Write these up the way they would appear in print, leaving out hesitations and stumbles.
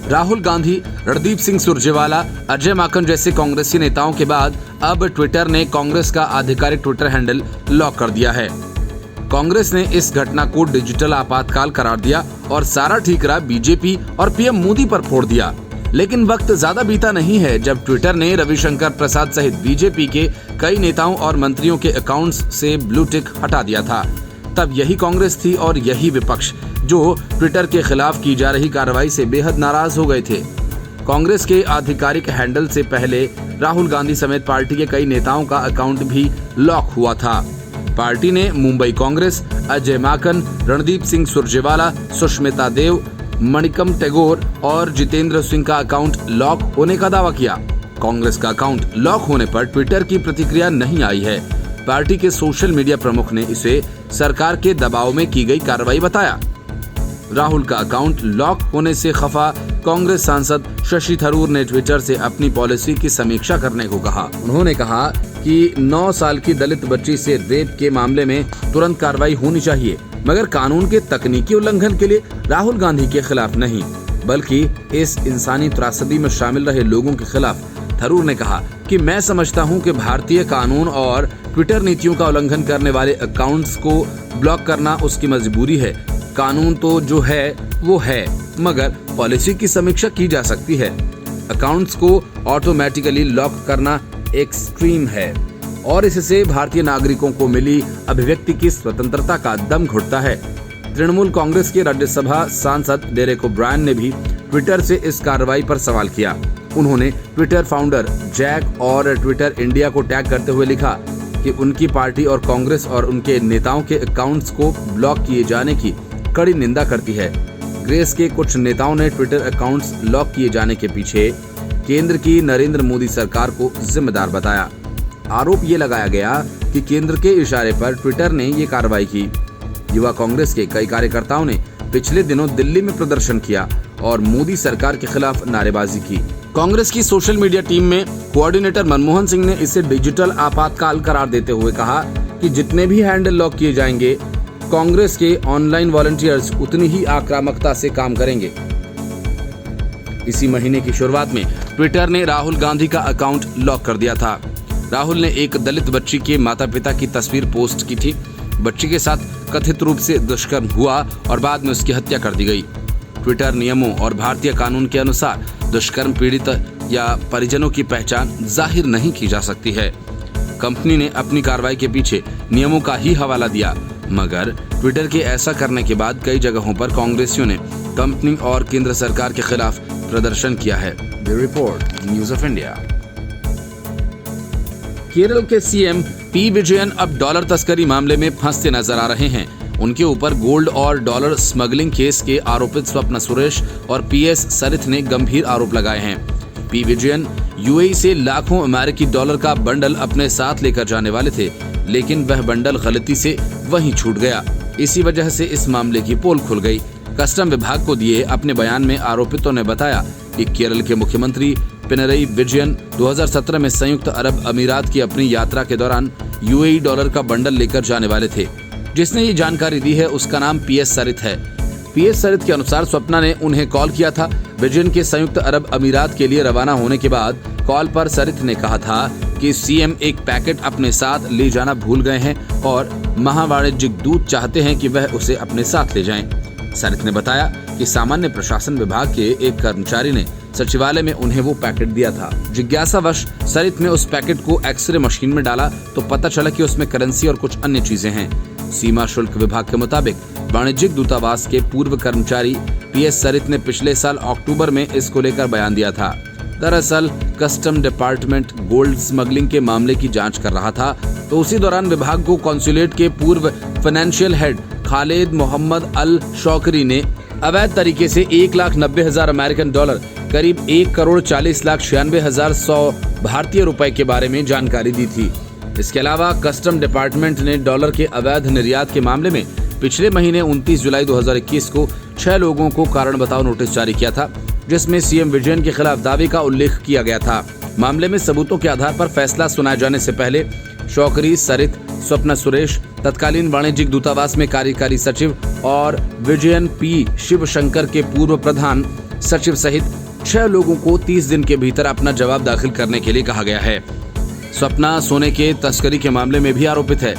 राहुल गांधी, रणदीप सिंह सुरजेवाला, अजय माकन जैसे कांग्रेसी नेताओं के बाद अब ट्विटर ने कांग्रेस का आधिकारिक ट्विटर हैंडल लॉक कर दिया है। कांग्रेस ने इस घटना को डिजिटल आपातकाल करार दिया और सारा ठीकरा बीजेपी और पीएम मोदी पर फोड़ दिया। लेकिन वक्त ज्यादा बीता नहीं है जब ट्विटर ने रविशंकर प्रसाद सहित बीजेपी के कई नेताओं और मंत्रियों के अकाउंट्स से ब्लू टिक हटा दिया था। तब यही कांग्रेस थी और यही विपक्ष जो ट्विटर के खिलाफ की जा रही कार्रवाई से बेहद नाराज हो गए थे। कांग्रेस के आधिकारिक हैंडल से पहले राहुल गांधी समेत पार्टी के कई नेताओं का अकाउंट भी लॉक हुआ था। पार्टी ने मुंबई कांग्रेस, अजय माकन, रणदीप सिंह सुरजेवाला, सुष्मिता देव, मणिकम टैगोर और जितेंद्र सिंह का अकाउंट लॉक होने का दावा किया। कांग्रेस का अकाउंट लॉक होने पर ट्विटर की प्रतिक्रिया नहीं आई है। पार्टी के सोशल मीडिया प्रमुख ने इसे सरकार के दबाव में की गई कार्रवाई बताया। राहुल का अकाउंट लॉक होने से खफा कांग्रेस सांसद शशि थरूर ने ट्विटर से अपनी पॉलिसी की समीक्षा करने को कहा। उन्होंने कहा कि 9 साल की दलित बच्ची से रेप के मामले में तुरंत कार्रवाई होनी चाहिए, मगर कानून के तकनीकी उल्लंघन के लिए राहुल गांधी के खिलाफ नहीं, बल्कि इस इंसानी त्रासदी में शामिल रहे लोगों के खिलाफ। थरूर ने कहा कि मैं समझता हूं कि भारतीय कानून और ट्विटर नीतियों का उल्लंघन करने वाले अकाउंट्स को ब्लॉक करना उसकी मजबूरी है। कानून तो जो है वो है, मगर पॉलिसी की समीक्षा की जा सकती है। अकाउंट्स को ऑटोमेटिकली लॉक करना एक्सट्रीम है और इससे भारतीय नागरिकों को मिली अभिव्यक्ति की स्वतंत्रता का दम घुटता है। तृणमूल कांग्रेस के राज्यसभा सांसद डेरेक ओब्रायन ने भी ट्विटर से इस कार्रवाई पर सवाल किया। उन्होंने ट्विटर फाउंडर जैक और ट्विटर इंडिया को टैग करते हुए लिखा कि उनकी पार्टी और कांग्रेस और उनके नेताओं के अकाउंट्स को ब्लॉक किए जाने की कड़ी निंदा करती है। ग्रेस के कुछ नेताओं ने ट्विटर अकाउंट्स लॉक किए जाने के पीछे केंद्र की नरेंद्र मोदी सरकार को जिम्मेदार बताया। आरोप ये लगाया गया कि केंद्र के इशारे पर ट्विटर ने ये कार्रवाई की। युवा कांग्रेस के कई कार्यकर्ताओं ने पिछले दिनों दिल्ली में प्रदर्शन किया और मोदी सरकार के खिलाफ नारेबाजी की। कांग्रेस की सोशल मीडिया टीम में कोऑर्डिनेटर मनमोहन सिंह ने इसे डिजिटल आपातकाल करार देते हुए कहा कि जितने भी हैंडल लॉक किए जाएंगे, कांग्रेस के ऑनलाइन वॉलंटियर्स उतनी ही आक्रामकता से काम करेंगे। इसी महीने की शुरुआत में ट्विटर ने राहुल गांधी का अकाउंट लॉक कर दिया था। राहुल ने एक दलित बच्ची के माता पिता की तस्वीर पोस्ट की थी। बच्ची के साथ कथित रूप से दुष्कर्म हुआ और बाद में उसकी हत्या कर दी गई। ट्विटर नियमों और भारतीय कानून के अनुसार दुष्कर्म पीड़ित या परिजनों की पहचान जाहिर नहीं की जा सकती है। कंपनी ने अपनी कार्रवाई के पीछे नियमों का ही हवाला दिया, मगर ट्विटर के ऐसा करने के बाद कई जगहों पर कांग्रेसियों ने कंपनी और केंद्र सरकार के खिलाफ प्रदर्शन किया है। Bureau report, news of India. Kerala के सीएम पी विजयन अब डॉलर तस्करी मामले में फंसते नजर आ रहे हैं। उनके ऊपर गोल्ड और डॉलर स्मगलिंग केस के आरोपित स्वप्ना सुरेश और पीएस सरिथ ने गंभीर आरोप लगाए हैं। पी विजयन यूएई से लाखों अमेरिकी डॉलर का बंडल अपने साथ लेकर जाने वाले थे, लेकिन वह बंडल गलती से वहीं छूट गया। इसी वजह से इस मामले की पोल खुल गई। कस्टम विभाग को दिए अपने बयान में आरोपितों ने बताया कि केरल के मुख्यमंत्री पिनरई विजयन 2017 में संयुक्त अरब अमीरात की अपनी यात्रा के दौरान यूएई डॉलर का बंडल लेकर जाने वाले थे। जिसने ये जानकारी दी है उसका नाम पीएस सरिथ है। पीएस सरिथ के अनुसार स्वप्ना ने उन्हें कॉल किया था। विजयन के संयुक्त अरब अमीरात के लिए रवाना होने के बाद कॉल पर सरिथ ने कहा था कि सीएम एक पैकेट अपने साथ ले जाना भूल गए हैं और महावाणिज्यिक दूत चाहते हैं कि वह उसे अपने साथ ले जाएं। सरिथ ने बताया कि सामान्य प्रशासन विभाग के एक कर्मचारी ने सचिवालय में उन्हें वो पैकेट दिया था। जिज्ञासावश सरिथ ने उस पैकेट को एक्सरे मशीन में डाला तो पता चला कि उसमें करेंसी और कुछ अन्य चीजें हैं। सीमा शुल्क विभाग के मुताबिक वाणिज्यिक दूतावास के पूर्व कर्मचारी पीएस सरिथ ने पिछले साल अक्टूबर में इसको लेकर बयान दिया था। दरअसल कस्टम डिपार्टमेंट गोल्ड स्मगलिंग के मामले की जांच कर रहा था, तो उसी दौरान विभाग को कॉन्सुलेट के पूर्व फाइनेंशियल हेड खालिद मोहम्मद अल शौकरी ने अवैध तरीके से 1,90,000 अमेरिकन डॉलर करीब 1,40,96,100 भारतीय रुपए के बारे में जानकारी दी थी। इसके अलावा कस्टम डिपार्टमेंट ने डॉलर के अवैध निर्यात के मामले में पिछले महीने 29 जुलाई 2021 को 6 लोगों को कारण बताओ नोटिस जारी किया था, जिसमें सीएम विजयन के खिलाफ दावे का उल्लेख किया गया था। मामले में सबूतों के आधार पर फैसला सुनाए जाने से पहले शौकरी, सरिथ, स्वप्ना सुरेश, तत्कालीन वाणिज्यिक दूतावास में कार्यकारी सचिव और विजयन पी शिवशंकर के पूर्व प्रधान सचिव सहित 6 लोगों को 30 दिन के भीतर अपना जवाब दाखिल करने के लिए कहा गया है। स्वप्ना सोने के तस्करी के मामले में भी आरोपित है।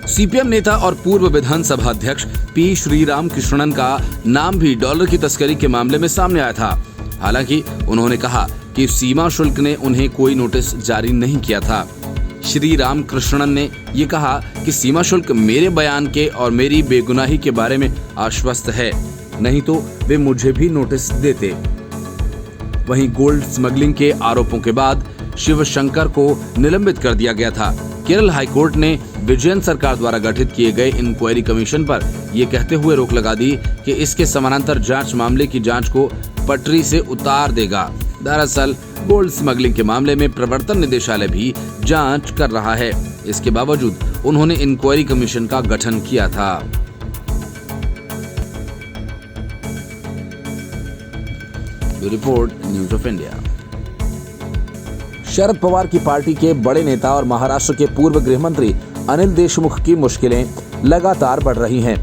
सीपीएम नेता और पूर्व विधानसभा अध्यक्ष पी श्रीराम कृष्णन का नाम भी डॉलर की तस्करी के मामले में सामने आया था। हालांकि उन्होंने कहा कि सीमा शुल्क ने उन्हें कोई नोटिस जारी नहीं किया था। श्री राम कृष्णन ने ये कहा कि सीमा शुल्क मेरे बयान के और मेरी बेगुनाही के बारे में आश्वस्त है, नहीं तो वे मुझे भी नोटिस देते। वहीं गोल्ड स्मगलिंग के आरोपों के बाद शिवशंकर को निलंबित कर दिया गया था। केरल हाईकोर्ट ने विजयन सरकार द्वारा गठित किए गए इंक्वायरी कमीशन पर यह कहते हुए रोक लगा दी कि इसके समानांतर जांच मामले की जांच को पटरी से उतार देगा। दरअसल गोल्ड स्मगलिंग के मामले में प्रवर्तन निदेशालय भी जांच कर रहा है। इसके बावजूद उन्होंने इंक्वायरी कमीशन का गठन किया था। Report news of India. Sharad Pawar की पार्टी के बड़े नेता और महाराष्ट्र के पूर्व गृह मंत्री अनिल देशमुख की मुश्किलें लगातार बढ़ रही हैं।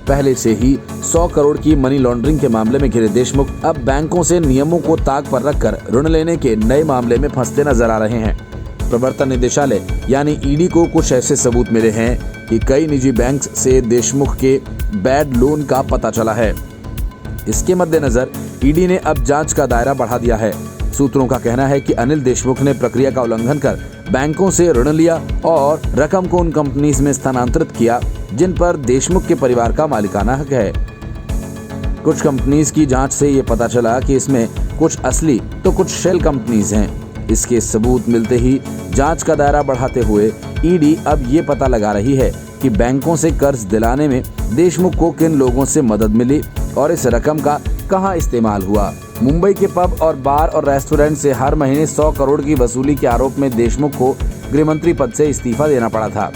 पहले से ही 100 करोड़ की मनी लॉन्ड्रिंग के मामले में घिरे देशमुख अब बैंकों से नियमों को ताक पर रखकर ऋण लेने के नए मामले में फंसते नजर आ रहे हैं। प्रवर्तन निदेशालय यानी ईडी को कुछ ऐसे सबूत मिले हैं कि कई निजी बैंक से देशमुख के बैड लोन का पता चला है। इसके मद्देनजर ईडी ने अब जांच का दायरा बढ़ा दिया है। सूत्रों का कहना है कि अनिल देशमुख ने प्रक्रिया का उल्लंघन कर बैंकों से ऋण लिया और रकम को उन कंपनीज में स्थानांतरित किया जिन पर देशमुख के परिवार का मालिकाना हक है। कुछ कंपनीज की जांच से ये पता चला कि इसमें कुछ असली तो कुछ शेल कंपनीज हैं। इसके सबूत मिलते ही जांच का दायरा बढ़ाते हुए ईडी अब ये पता लगा रही है कि बैंकों से कर्ज दिलाने में देशमुख को किन लोगों से मदद मिली और इस रकम का कहां इस्तेमाल हुआ। मुंबई के पब और बार और रेस्टोरेंट से हर महीने 100 करोड़ की वसूली के आरोप में देशमुख को गृहमंत्री पद से इस्तीफा देना पड़ा था।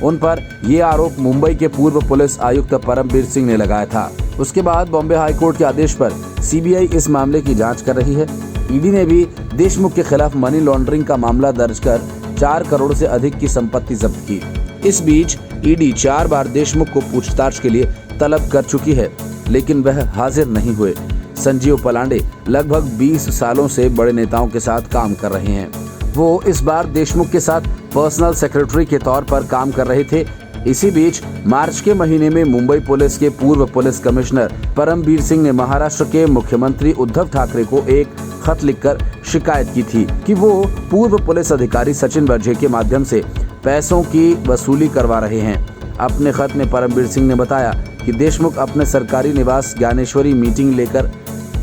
उन पर ये आरोप मुंबई के पूर्व पुलिस आयुक्त परमबीर सिंह ने लगाया था। उसके बाद बॉम्बे हाईकोर्ट के आदेश पर सीबीआई इस मामले की जांच कर रही है। ईडी ने भी देशमुख के खिलाफ मनी लॉन्ड्रिंग का मामला दर्ज कर 4 करोड़ से अधिक की संपत्ति जब्त की। इस बीच ईडी 4 बार देशमुख को पूछताछ के लिए तलब कर चुकी है, लेकिन वह हाजिर नहीं हुए। संजीव पलांडे लगभग 20 सालों से बड़े नेताओं के साथ काम कर रहे हैं। वो इस बार देशमुख के साथ पर्सनल सेक्रेटरी के तौर पर काम कर रहे थे। इसी बीच मार्च के महीने में मुंबई पुलिस के पूर्व पुलिस कमिश्नर परमबीर सिंह ने महाराष्ट्र के मुख्यमंत्री उद्धव ठाकरे को एक खत लिखकर शिकायत की थी कि वो पूर्व पुलिस अधिकारी सचिन बर्जे के माध्यम से पैसों की वसूली करवा रहे हैं। अपने खत में परमबीर सिंह ने बताया कि देशमुख अपने सरकारी निवास ज्ञानेश्वरी मीटिंग लेकर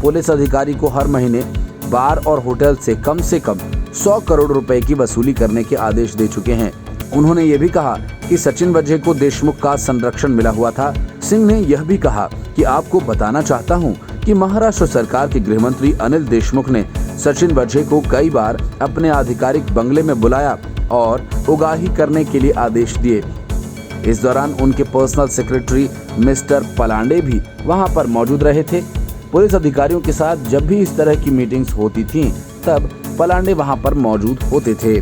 पुलिस अधिकारी को हर महीने बार और होटल से कम 100 करोड़ रुपए की वसूली करने के आदेश दे चुके हैं। उन्होंने ये भी कहा कि सचिन बर्जे को देशमुख का संरक्षण मिला हुआ था। सिंह ने यह भी कहा कि आपको बताना चाहता हूं कि महाराष्ट्र सरकार के गृह मंत्री अनिल देशमुख ने सचिन बर्जे को कई बार अपने आधिकारिक बंगले में बुलाया और उगाही करने के लिए आदेश दिए। इस दौरान उनके पर्सनल सेक्रेटरी मिस्टर पलांडे भी वहां पर मौजूद रहे थे। पुलिस अधिकारियों के साथ जब भी इस तरह की मीटिंग्स होती थीं, तब पलांडे वहां पर मौजूद होते थे।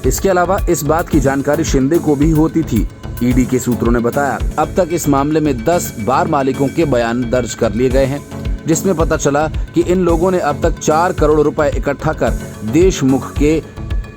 इसके अलावा इस बात की जानकारी शिंदे को भी होती थी। ईडी के सूत्रों ने बताया अब तक इस मामले में 10 बार मालिकों के बयान दर्ज कर लिए गए हैं, जिसमें पता चला कि इन लोगों ने अब तक 4 करोड़ रुपए इकट्ठा कर देशमुख के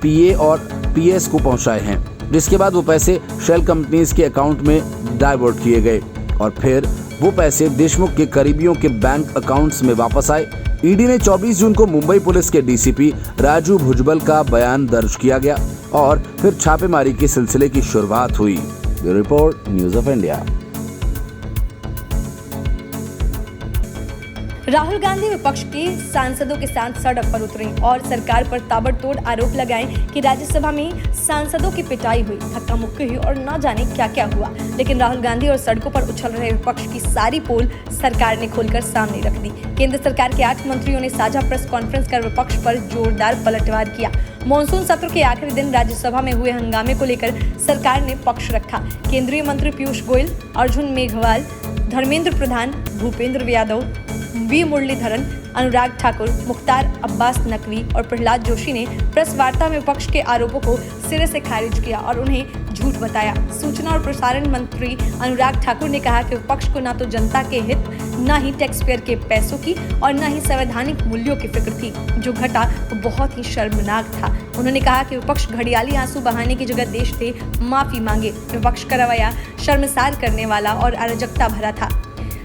पीए और पीएस को पहुंचाए हैं, जिसके बाद वो पैसे शेल कंपनीज के अकाउंट में डाइवर्ट किए गए और फिर वो पैसे देशमुख के करीबियों के बैंक अकाउंट्स में वापस आए। ईडी ने 24 जून को मुंबई पुलिस के डीसीपी राजू भुजबल का बयान दर्ज किया गया और फिर छापेमारी के सिलसिले की शुरुआत हुई। Bureau report news of India. Rahul Gandhi विपक्ष के सांसदों के साथ सड़क पर उतरे और सरकार पर ताबड़तोड़ आरोप लगाए कि राज्यसभा में सांसदों की पिटाई हुई, धक्का मुक्की हुई और न जाने क्या क्या हुआ। लेकिन राहुल गांधी और सड़कों पर उछल रहे विपक्ष की सारी पोल सरकार ने खोलकर सामने रख दी। केंद्र सरकार के 8 मंत्रियों ने साझा प्रेस कॉन्फ्रेंस कर विपक्ष पर जोरदार पलटवार किया। मॉनसून सत्र के आखिरी दिन राज्यसभा में हुए हंगामे को लेकर सरकार ने पक्ष रखा। केंद्रीय मंत्री पीयूष गोयल, अर्जुन मेघवाल, धर्मेंद्र प्रधान, भूपेंद्र यादव, वी मुरलीधरन, अनुराग ठाकुर, मुख्तार अब्बास नकवी और प्रहलाद जोशी ने प्रेस वार्ता में विपक्ष के आरोपों को सिरे से खारिज किया और उन्हें झूठ बताया। सूचना और प्रसारण मंत्री अनुराग ठाकुर ने कहा कि विपक्ष को न तो जनता के हित, न ही टैक्स पेयर के पैसों की और न ही संवैधानिक मूल्यों की फिक्र थी। जो घटा वो बहुत ही शर्मनाक था। उन्होंने कहा कि विपक्ष घड़ियाली आंसू बहाने की जगह देश से माफी मांगे। विपक्ष का रवैया शर्मसार करने वाला और अराजकता भरा था।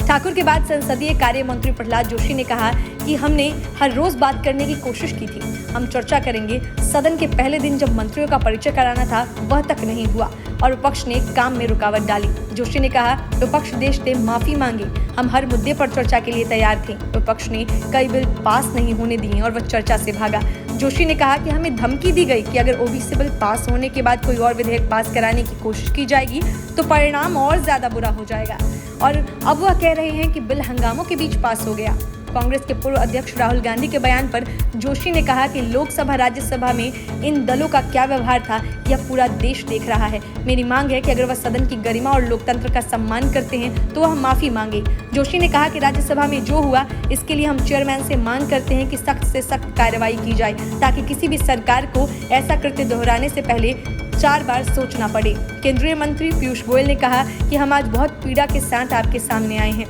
ठाकुर के बाद संसदीय कार्य मंत्री प्रहलाद जोशी ने कहा कि हमने हर रोज बात करने की कोशिश की थी, हम चर्चा करेंगे। सदन के पहले दिन जब मंत्रियों का परिचय कराना था वह तक नहीं हुआ और विपक्ष ने काम में रुकावट डाली। जोशी ने कहा विपक्ष देश से माफी मांगे, हम हर मुद्दे पर चर्चा के लिए तैयार थे। विपक्ष ने कई बिल पास नहीं होने दिए और वह चर्चा से भागा। जोशी ने कहा कि हमें धमकी दी गई कि अगर ओबीसी बिल पास होने के बाद कोई और विधेयक पास कराने की कोशिश की जाएगी तो परिणाम और ज्यादा बुरा हो जाएगा। और अब वह कह रहे हैं कि बिल हंगामों के बीच पास हो गया। कांग्रेस के पूर्व अध्यक्ष राहुल गांधी के बयान पर जोशी ने कहा कि लोकसभा राज्यसभा में इन दलों का क्या व्यवहार था यह पूरा देश देख रहा है। मेरी मांग है कि अगर वह सदन की गरिमा और लोकतंत्र का सम्मान करते हैं तो वह माफी मांगे। जोशी ने कहा कि राज्यसभा में जो हुआ इसके लिए हम चेयरमैन से मांग करते हैं कि सख्त से सख्त कार्रवाई की जाए ताकि किसी भी सरकार को ऐसा कृत्य दोहराने से पहले 4 बार सोचना पड़े। केंद्रीय मंत्री पीयूष गोयल ने कहा कि हम आज बहुत पीड़ा के साथ आपके सामने आए हैं।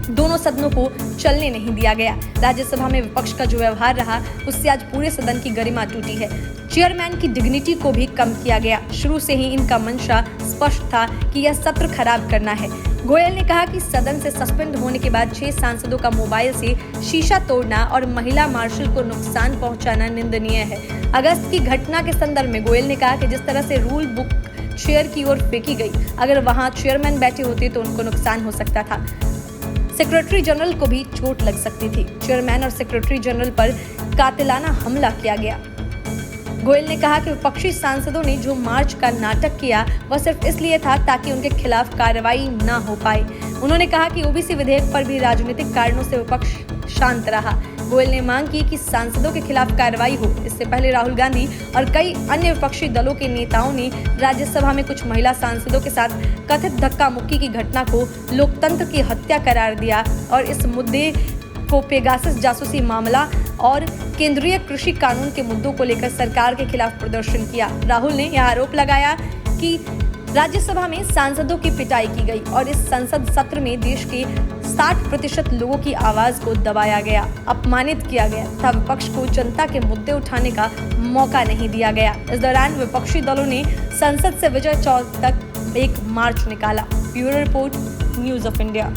दोनों सदनों को चलने नहीं दिया गया। राज्यसभा में विपक्ष का जो व्यवहार रहा उससे आज पूरे सदन की गरिमा टूटी है। चेयरमैन की डिग्निटी को भी कम किया गया। शुरू से ही इनका मंशा स्पष्ट था कि यह सत्र खराब करना है। गोयल ने कहा कि सदन से सस्पेंड होने के बाद 6 सांसदों का मोबाइल से शीशा तोड़ना और महिला मार्शल को नुकसान पहुंचाना निंदनीय है। अगस्त की घटना के संदर्भ में गोयल ने कहा कि जिस तरह से रूल बुक चेयर की ओर फेंकी गई, अगर वहां चेयरमैन बैठे होते तो उनको नुकसान हो सकता था। सेक्रेटरी जनरल को भी चोट लग सकती थी। चेयरमैन और सेक्रेटरी जनरल पर कातिलाना हमला किया गया। गोयल ने कहा कि विपक्षी सांसदों ने जो मार्च का नाटक किया वह सिर्फ इसलिए था ताकि उनके खिलाफ कार्रवाई न हो पाए। उन्होंने कहा कि ओबीसी विधेयक पर भी राजनीतिक कारणों से विपक्ष शांत रहा। गोयल ने मांग की कि सांसदों के खिलाफ कार्रवाई हो। इससे पहले राहुल गांधी और कई अन्य विपक्षी दलों के नेताओं ने राज्यसभा में कुछ महिला सांसदों के साथ कथित धक्का मुक्की की घटना को लोकतंत्र की हत्या करार दिया और इस मुद्दे को पेगासस जासूसी मामला और केंद्रीय कृषि कानून के मुद्दों को लेकर सरकार के खिलाफ प्रदर्शन किया। राहुल ने यह आरोप लगाया कि राज्यसभा में सांसदों की पिटाई की गई और इस संसद सत्र में देश के 60% लोगों की आवाज को दबाया गया, अपमानित किया गया तथा विपक्ष को जनता के मुद्दे उठाने का मौका नहीं दिया गया। इस दौरान विपक्षी दलों ने संसद से विजय चौक तक एक मार्च निकाला। Bureau report, news of India.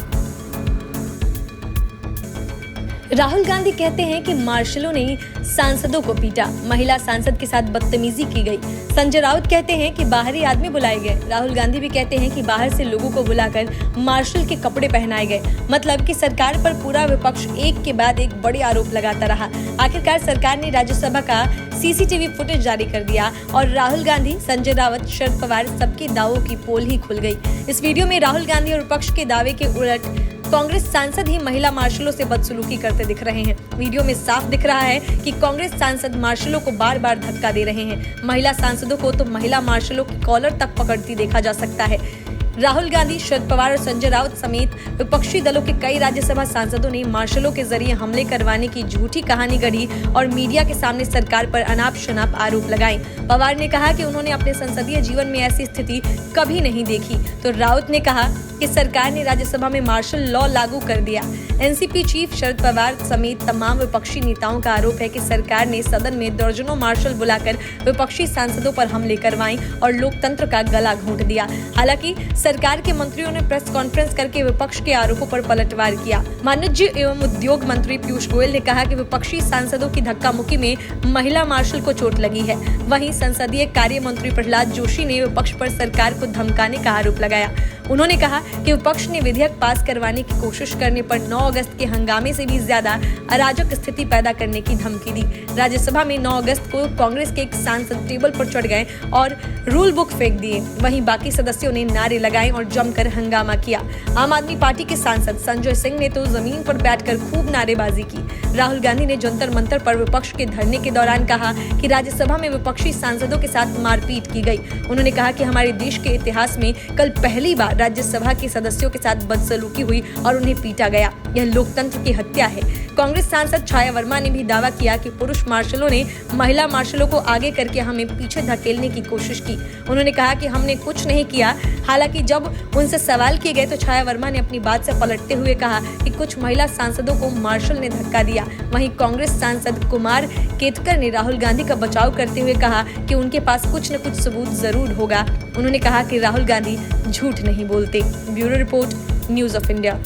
Rahul Gandhi कहते हैं कि मार्शलों ने सांसदों को पीटा, महिला सांसद के साथ बदतमीजी की गई। संजय राउत कहते हैं कि बाहरी आदमी बुलाए गए। राहुल गांधी भी कहते हैं कि बाहर से लोगों को बुलाकर मार्शल के कपड़े पहनाए गए। मतलब कि सरकार पर पूरा विपक्ष एक के बाद एक बड़े आरोप लगाता रहा। आखिरकार सरकार ने राज्यसभा का सीसीटीवी फुटेज जारी कर दिया और राहुल गांधी, संजय राउत, शरद पवार सबके दावों की पोल ही खुल गई। इस वीडियो में राहुल गांधी और विपक्ष के दावे के उलट कांग्रेस सांसद ही महिला मार्शलों से बदसलूकी करते दिख रहे हैं। वीडियो में साफ दिख रहा है कि कांग्रेस सांसद मार्शलों को बार बार धक्का दे रहे हैं। महिला सांसदों को तो महिला मार्शलों की कॉलर तक पकड़ती देखा जा सकता है। राहुल गांधी, शरद पवार और संजय राउत समेत विपक्षी दलों के कई राज्यसभा सांसदों ने मार्शलों के जरिए हमले करवाने की झूठी कहानी गढ़ी और मीडिया के सामने सरकार पर अनाप शनाप आरोप लगाए। पवार ने कहा कि उन्होंने अपने संसदीय जीवन में ऐसी स्थिति कभी नहीं देखी, तो राउत ने कहा कि सरकार ने राज्यसभा में मार्शल लॉ लागू कर दिया। एनसीपी चीफ शरद पवार समेत तमाम विपक्षी नेताओं का आरोप है कि सरकार ने सदन में दर्जनों मार्शल बुलाकर विपक्षी सांसदों पर हमले करवाए और लोकतंत्र का गला घोंट दिया। हालांकि सरकार के मंत्रियों ने प्रेस कॉन्फ्रेंस करके विपक्ष के आरोपों पर पलटवार किया। वाणिज्य एवं उद्योग मंत्री पीयूष गोयल ने कहा कि विपक्षी सांसदों की धक्का मुक्की में महिला मार्शल को चोट लगी है। वहीं संसदीय कार्य मंत्री प्रहलाद जोशी ने विपक्ष पर सरकार को धमकाने का आरोप लगाया। उन्होंने कहा कि विपक्ष ने विधेयक पास करवाने की कोशिश करने पर 9 अगस्त के हंगामे से भी ज्यादा अराजक स्थिति पैदा करने की धमकी दी। राज्यसभा में 9 अगस्त को कांग्रेस के एक सांसद टेबल पर चढ़ गए और रूल बुक फेंक दिए। वहीं बाकी सदस्यों ने नारे लगाए और जमकर हंगामा किया। आम आदमी पार्टी के सांसद संजय सिंह ने तो जमीन पर बैठकर खूब नारेबाजी की। राहुल गांधी ने जंतर मंतर पर विपक्ष के धरने के दौरान कहा कि राज्यसभा में विपक्षी सांसदों के साथ मारपीट की गई। उन्होंने कहा कि हमारे देश के इतिहास में कल पहली बार राज्यसभा के सदस्यों के साथ बदसलूकी हुई और उन्हें पीटा गया। यह लोकतंत्र की हत्या है। कांग्रेस सांसद छाया वर्मा ने भी दावा किया कि पुरुष मार्शलों ने महिला मार्शलों को आगे करके हमें पीछे धकेलने की कोशिश की। उन्होंने कहा कि हमने कुछ नहीं किया। हालांकि जब उनसे सवाल किए गए तो छाया वर्मा ने अपनी बात से पलटते हुए कहा कि कुछ महिला सांसदों को मार्शल ने धक्का दिया। वहीं कांग्रेस सांसद कुमार केतकर ने राहुल गांधी का बचाव करते हुए कहा कि उनके पास कुछ न कुछ सबूत जरूर होगा। उन्होंने कहा कि राहुल गांधी झूठ नहीं बोलते। Bureau report, news of India.